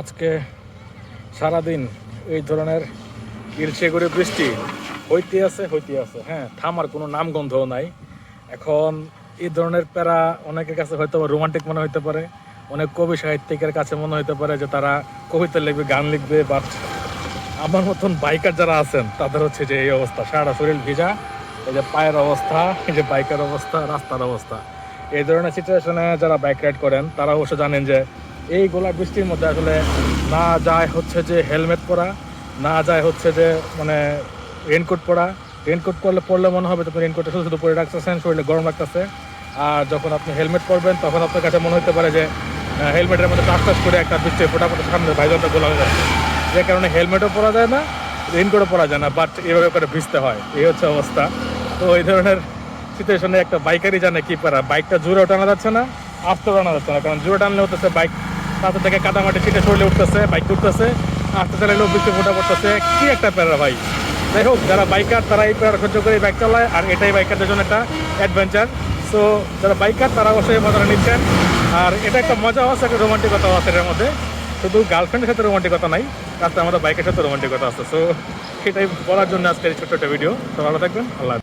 আজকে সারাদিন এই ধরনের ইলশে করে বৃষ্টি হইতে আছে, হ্যাঁ, থামার কোনো নামগন্ধও নাই। এখন এই ধরনের প্যারা অনেকের কাছে হয়তো রোমান্টিক মনে হইতে পারে, অনেক কবি সাহিত্যিকের কাছে মনে হইতে পারে যে তারা কবিতা লিখবে, গান লিখবে, বাট আমার মতন বাইকার যারা আছেন তাদের হচ্ছে যে এই অবস্থা, সারা শরীর ভিজা, এই যে পায়ের অবস্থা, এই যে বাইকের অবস্থা, রাস্তার অবস্থা। এই ধরনের সিচুয়েশনে যারা বাইক রাইড করেন তারা অবশ্য জানেন যে এই গোলা বৃষ্টির মধ্যে আসলে না যায় হচ্ছে যে হেলমেট পরা, না যায় হচ্ছে যে মানে রেনকোট পরা। রেনকোট পরলে মনে হবে আপনি রেনকোটটা শুধু শুধু পরে রাখতেছেন, শরীরে গরম লাগতেছে। আর যখন আপনি হেলমেট পরবেন তখন আপনার কাছে মনে হতে পারে যে হেলমেটের মধ্যে টাচ টাচ করে একটা বৃষ্টি ফোটাফোটা সামনে ভাইজনটা গোলা হয়ে যাচ্ছে, যে কারণে হেলমেটও পরা যায় না, রেনকোটও পরা যায় না, বাট এভাবে করে ভিজতে হয়। এই হচ্ছে অবস্থা। তো এই ধরনের সিচুয়েশনে একটা বাইকারই জানে কি পারা, বাইকটা জোরেও টানা যাচ্ছে না, আস্তেও টানা যাচ্ছে না, কারণ জোরে টানলে হতেছে বাইক তাতে থেকে কাদামাটি ছিটে শরীরে উঠতেছে, বাইক উঠতেছে, আস্তে চালাইলেও বৃষ্টি ফোটা পড়তেছে, কি একটা প্যারা ভাই। যাই হোক, যারা বাইকার তারা এই প্যারা সহ্য করে বাইক চালায়, আর এটাই বাইকারদের জন্য একটা অ্যাডভেঞ্চার। সো যারা বাইকার তারা অবশ্যই মজাটা নিচ্ছেন। আর এটা একটা মজাও আছে, একটা রোমান্টিকতাও আছে এর মধ্যে। শুধু গার্লফ্রেন্ডের সাথে রোমান্টিকতা নাই, তাতে আমাদের বাইকের সাথে রোমান্টিকতা আছে। সো সেটাই বলার জন্য আজকের ছোট্ট একটা ভিডিও। তো ভালো থাকবেন, আল্লাহ হাফেজ।